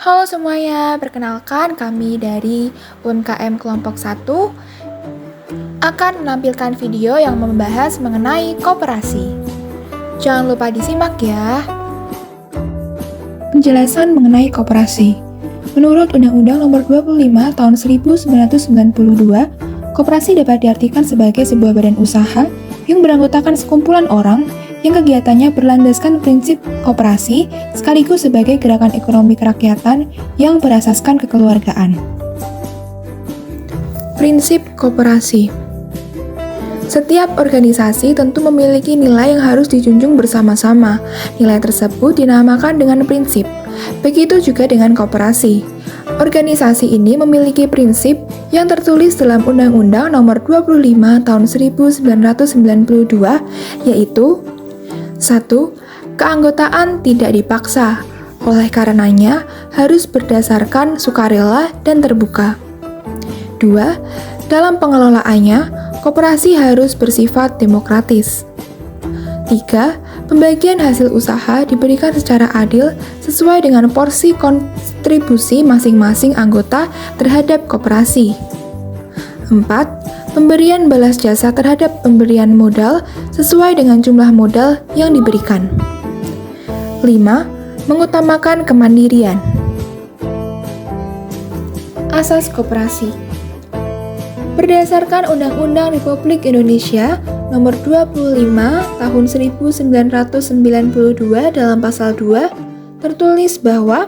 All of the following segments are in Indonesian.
Halo semuanya, perkenalkan kami dari UNKM Kelompok 1 akan menampilkan video yang membahas mengenai koperasi. Jangan lupa disimak ya. Penjelasan mengenai koperasi. Menurut Undang-Undang Nomor 25 Tahun 1992, koperasi dapat diartikan sebagai sebuah badan usaha yang beranggotakan sekumpulan orang yang kegiatannya berlandaskan prinsip koperasi sekaligus sebagai gerakan ekonomi kerakyatan yang berasaskan kekeluargaan. Prinsip koperasi. Setiap organisasi tentu memiliki nilai yang harus dijunjung bersama-sama. Nilai tersebut dinamakan dengan prinsip. Begitu juga dengan koperasi. Organisasi ini memiliki prinsip yang tertulis dalam Undang-Undang Nomor 25 Tahun 1992, yaitu 1. Keanggotaan tidak dipaksa, oleh karenanya harus berdasarkan sukarela dan terbuka. 2. Dalam pengelolaannya, koperasi harus bersifat demokratis. 3. Pembagian hasil usaha diberikan secara adil sesuai dengan porsi kontribusi masing-masing anggota terhadap koperasi. 4. Pemberian balas jasa terhadap pemberian modal sesuai dengan jumlah modal yang diberikan. 5. Mengutamakan kemandirian. Asas koperasi. Berdasarkan Undang-Undang Republik Indonesia Nomor 25 Tahun 1992 dalam pasal 2 tertulis bahwa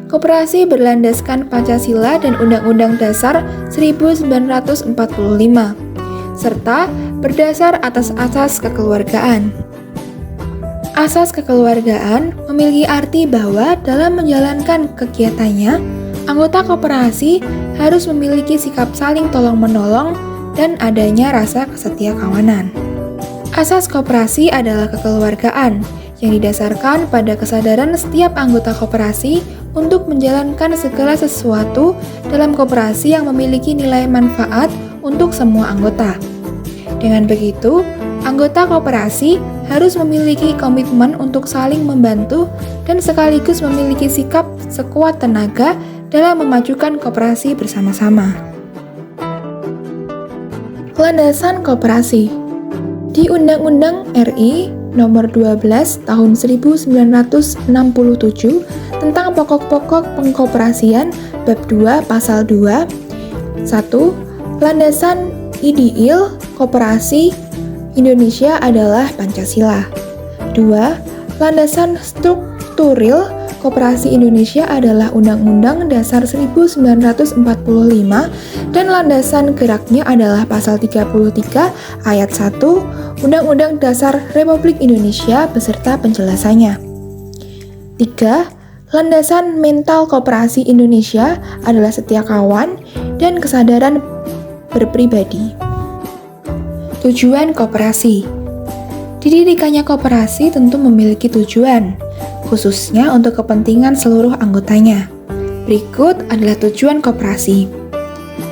koperasi berlandaskan Pancasila dan Undang-Undang Dasar 1945, serta berdasar atas asas kekeluargaan. Asas kekeluargaan memiliki arti bahwa dalam menjalankan kegiatannya, anggota koperasi harus memiliki sikap saling tolong-menolong dan adanya rasa kesetiakawanan. Asas koperasi adalah kekeluargaan yang didasarkan pada kesadaran setiap anggota koperasi untuk menjalankan segala sesuatu dalam koperasi yang memiliki nilai manfaat untuk semua anggota. Dengan begitu, anggota koperasi harus memiliki komitmen untuk saling membantu dan sekaligus memiliki sikap sekuat tenaga dalam memajukan koperasi bersama-sama. Landasan koperasi. Di Undang-Undang RI Nomor 12 Tahun 1967 tentang pokok-pokok pengkoperasian bab 2 pasal 2. 1. Landasan ideal koperasi Indonesia adalah Pancasila. 2. Landasan strukturil koperasi Indonesia adalah Undang-Undang Dasar 1945 dan landasan geraknya adalah pasal 33 ayat 1 Undang-Undang Dasar Republik Indonesia beserta penjelasannya. 3. Landasan mental koperasi Indonesia adalah setia kawan dan kesadaran berpribadi. Tujuan koperasi. Didirikannya koperasi tentu memiliki tujuan, khususnya untuk kepentingan seluruh anggotanya. Berikut adalah tujuan koperasi.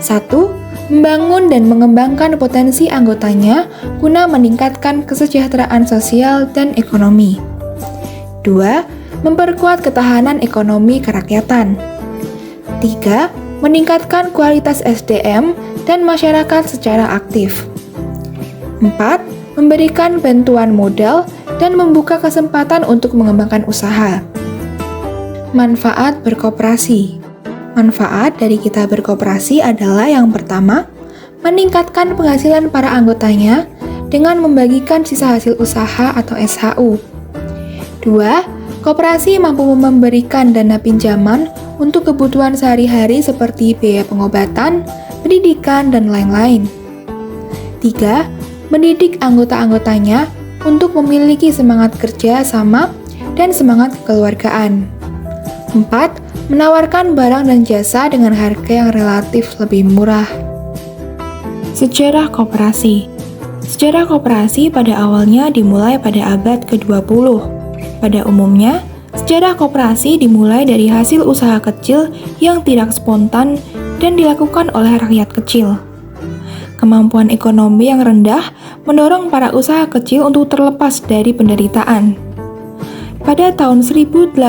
1. Membangun dan mengembangkan potensi anggotanya guna meningkatkan kesejahteraan sosial dan ekonomi. 2. Memperkuat ketahanan ekonomi kerakyatan. 3. Meningkatkan kualitas SDM dan masyarakat secara aktif. 4. Memberikan bantuan modal dan membuka kesempatan untuk mengembangkan usaha. Manfaat berkoperasi. Manfaat dari kita berkoperasi adalah yang pertama, meningkatkan penghasilan para anggotanya dengan membagikan sisa hasil usaha atau SHU. 2. Koperasi mampu memberikan dana pinjaman untuk kebutuhan sehari-hari seperti biaya pengobatan, pendidikan, dan lain-lain. 3. Mendidik anggota-anggotanya untuk memiliki semangat kerja sama dan semangat kekeluargaan. 4. Menawarkan barang dan jasa dengan harga yang relatif lebih murah. Sejarah koperasi. Sejarah koperasi pada awalnya dimulai pada abad ke-20. Pada umumnya, sejarah koperasi dimulai dari hasil usaha kecil yang tidak spontan dan dilakukan oleh rakyat kecil. Kemampuan ekonomi yang rendah mendorong para usaha kecil untuk terlepas dari penderitaan. Pada tahun 1895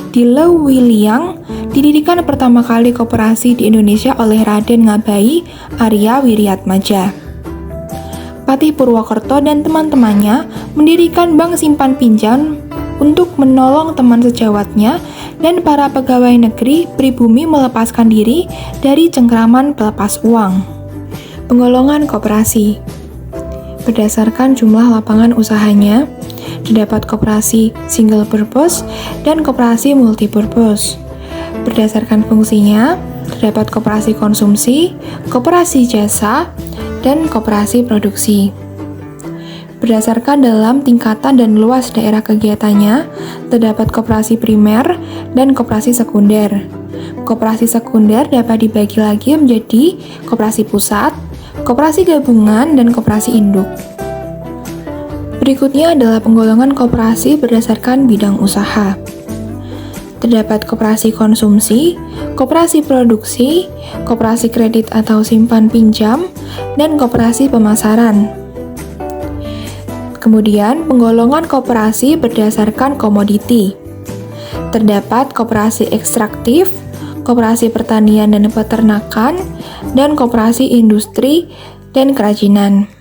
di Lewiliang didirikan pertama kali koperasi di Indonesia oleh Raden Ngabai Arya Wiriatmaja. Patih Purwokerto dan teman-temannya mendirikan bank simpan pinjam untuk menolong teman sejawatnya dan para pegawai negeri pribumi melepaskan diri dari cengkraman pelepas uang. Penggolongan koperasi berdasarkan jumlah lapangan usahanya, terdapat koperasi single purpose dan koperasi multipurpose. Berdasarkan fungsinya, terdapat koperasi konsumsi, koperasi jasa, dan koperasi produksi. Berdasarkan dalam tingkatan dan luas daerah kegiatannya, terdapat koperasi primer dan koperasi sekunder. Koperasi sekunder dapat dibagi lagi menjadi koperasi pusat, koperasi gabungan, dan koperasi induk. Berikutnya adalah penggolongan koperasi berdasarkan bidang usaha. Terdapat koperasi konsumsi, koperasi produksi, koperasi kredit atau simpan pinjam, dan koperasi pemasaran. Kemudian, penggolongan koperasi berdasarkan komoditi. Terdapat koperasi ekstraktif, koperasi pertanian dan peternakan, dan koperasi industri dan kerajinan.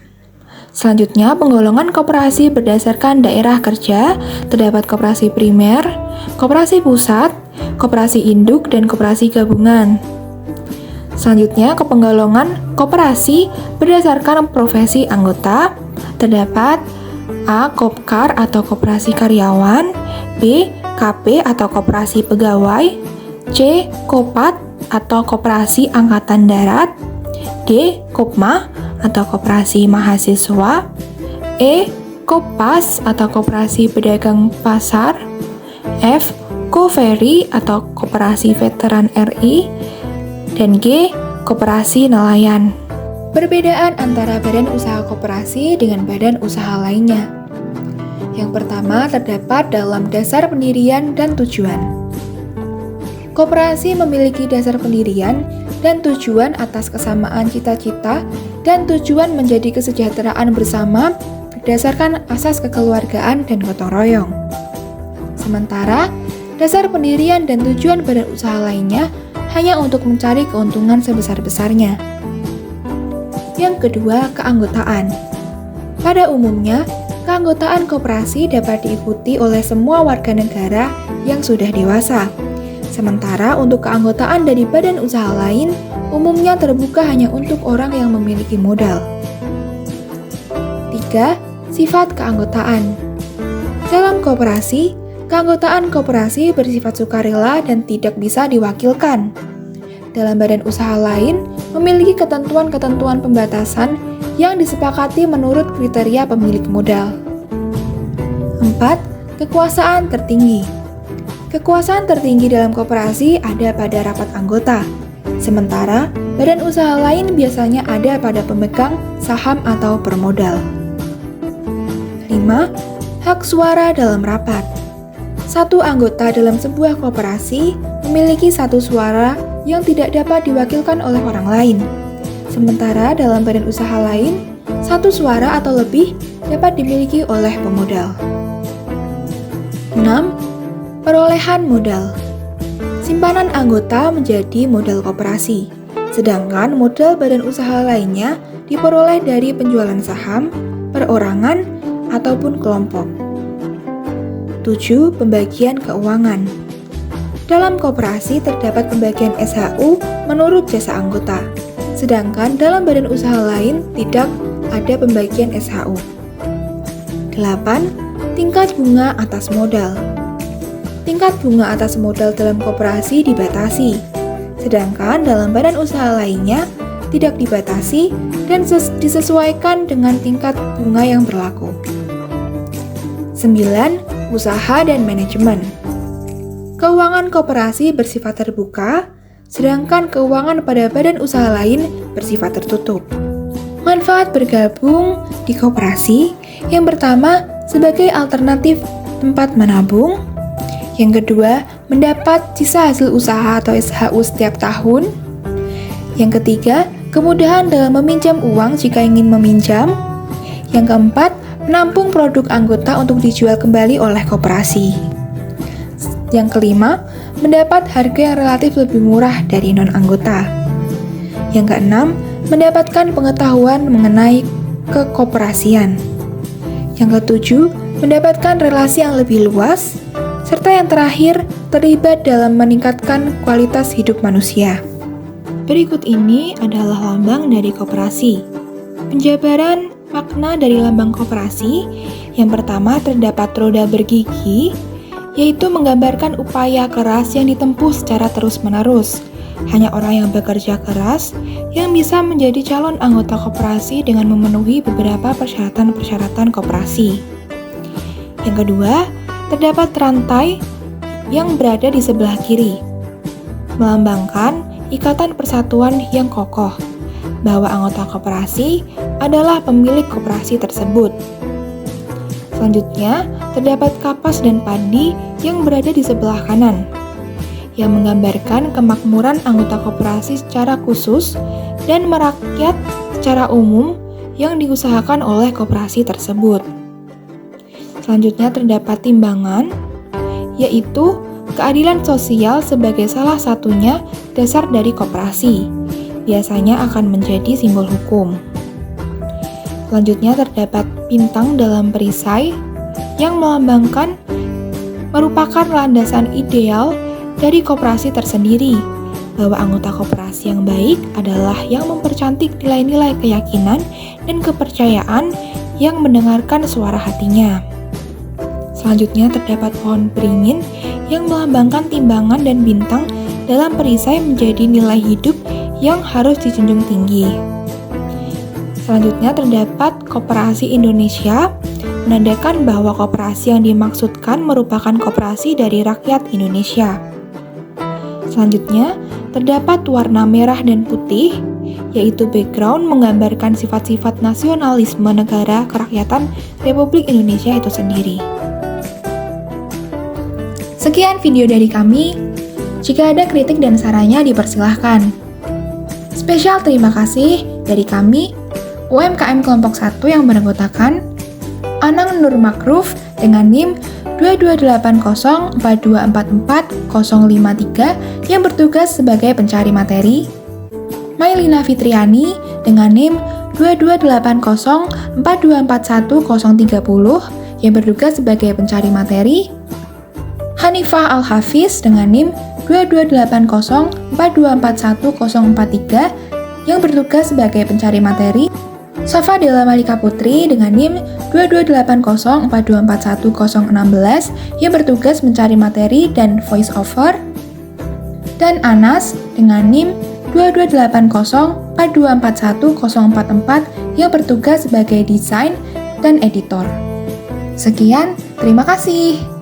Selanjutnya, penggolongan koperasi berdasarkan daerah kerja, terdapat koperasi primer, koperasi pusat, koperasi induk, dan koperasi gabungan. Selanjutnya, penggolongan koperasi berdasarkan profesi anggota, terdapat A. Kopkar atau koperasi karyawan, B. KP atau koperasi pegawai, C. Kopat atau koperasi angkatan darat, D. Kopma atau koperasi mahasiswa, E. Kopas atau koperasi pedagang pasar, F. Koferi atau koperasi veteran RI, dan G. Koperasi nelayan. Perbedaan antara badan usaha koperasi dengan badan usaha lainnya. Yang pertama terdapat dalam dasar pendirian dan tujuan. Koperasi memiliki dasar pendirian dan tujuan atas kesamaan cita-cita dan tujuan menjadi kesejahteraan bersama berdasarkan asas kekeluargaan dan gotong royong. Sementara, dasar pendirian dan tujuan badan usaha lainnya hanya untuk mencari keuntungan sebesar-besarnya. Yang kedua, keanggotaan. Pada umumnya, keanggotaan koperasi dapat diikuti oleh semua warga negara yang sudah dewasa. Sementara untuk keanggotaan dari badan usaha lain, umumnya terbuka hanya untuk orang yang memiliki modal. 3. Sifat keanggotaan. Dalam koperasi, keanggotaan koperasi bersifat sukarela dan tidak bisa diwakilkan. Dalam badan usaha lain, memiliki ketentuan-ketentuan pembatasan yang disepakati menurut kriteria pemilik modal. 4. Kekuasaan tertinggi. Kekuasaan tertinggi dalam koperasi ada pada rapat anggota, sementara badan usaha lain biasanya ada pada pemegang saham atau permodal. 5. Hak suara dalam rapat. Satu anggota dalam sebuah koperasi memiliki satu suara yang tidak dapat diwakilkan oleh orang lain, sementara dalam badan usaha lain, satu suara atau lebih dapat dimiliki oleh pemodal. 6. Perolehan modal. Simpanan anggota menjadi modal koperasi, sedangkan modal badan usaha lainnya diperoleh dari penjualan saham, perorangan, ataupun kelompok. 7. Pembagian keuangan. Dalam koperasi terdapat pembagian SHU menurut jasa anggota, sedangkan dalam badan usaha lain tidak ada pembagian SHU. 8. Tingkat bunga atas modal. Tingkat bunga atas modal dalam koperasi dibatasi, sedangkan dalam badan usaha lainnya tidak dibatasi dan disesuaikan dengan tingkat bunga yang berlaku. 9. Usaha dan manajemen. Keuangan koperasi bersifat terbuka, sedangkan keuangan pada badan usaha lain bersifat tertutup. Manfaat bergabung di koperasi yang pertama sebagai alternatif tempat menabung, yang kedua mendapat sisa hasil usaha atau SHU setiap tahun, yang ketiga kemudahan dalam meminjam uang jika ingin meminjam, yang keempat menampung produk anggota untuk dijual kembali oleh koperasi. Yang kelima, mendapat harga yang relatif lebih murah dari non-anggota. Yang keenam, mendapatkan pengetahuan mengenai kekoperasian. Yang ketujuh, mendapatkan relasi yang lebih luas. Serta yang terakhir, terlibat dalam meningkatkan kualitas hidup manusia. Berikut ini adalah lambang dari koperasi. Penjabaran makna dari lambang koperasi. Yang pertama, terdapat roda bergigi, yaitu menggambarkan upaya keras yang ditempuh secara terus-menerus. Hanya orang yang bekerja keras yang bisa menjadi calon anggota koperasi dengan memenuhi beberapa persyaratan-persyaratan koperasi. Yang kedua, terdapat rantai yang berada di sebelah kiri, melambangkan ikatan persatuan yang kokoh, bahwa anggota koperasi adalah pemilik koperasi tersebut. Selanjutnya, terdapat kapas dan padi yang berada di sebelah kanan, yang menggambarkan kemakmuran anggota koperasi secara khusus dan merakyat secara umum yang diusahakan oleh koperasi tersebut. Selanjutnya, terdapat timbangan, yaitu keadilan sosial sebagai salah satunya dasar dari koperasi, biasanya akan menjadi simbol hukum. Selanjutnya terdapat bintang dalam perisai yang melambangkan merupakan landasan ideal dari koperasi tersendiri, bahwa anggota koperasi yang baik adalah yang mempercantik nilai-nilai keyakinan dan kepercayaan yang mendengarkan suara hatinya. Selanjutnya terdapat pohon beringin yang melambangkan timbangan dan bintang dalam perisai menjadi nilai hidup yang harus dijunjung tinggi. Selanjutnya terdapat Koperasi Indonesia, menandakan bahwa koperasi yang dimaksudkan merupakan koperasi dari rakyat Indonesia. Selanjutnya, terdapat warna merah dan putih, yaitu background menggambarkan sifat-sifat nasionalisme negara kerakyatan Republik Indonesia itu sendiri. Sekian video dari kami. Jika ada kritik dan sarannya dipersilahkan. Spesial terima kasih dari kami, UMKM Kelompok 1 yang beranggotakan Anang Nur Makruf dengan NIM 228042440053 yang bertugas sebagai pencari materi, Mailina Fitriani dengan NIM 228042410030 yang bertugas sebagai pencari materi, Hanifah Al-Hafiz dengan NIM 228042410043 yang bertugas sebagai pencari materi, Safa Della Malika Putri dengan NIM 228042410016 yang bertugas mencari materi dan voice over, dan Anas dengan NIM 228042410044 yang bertugas sebagai desain dan editor. Sekian, terima kasih.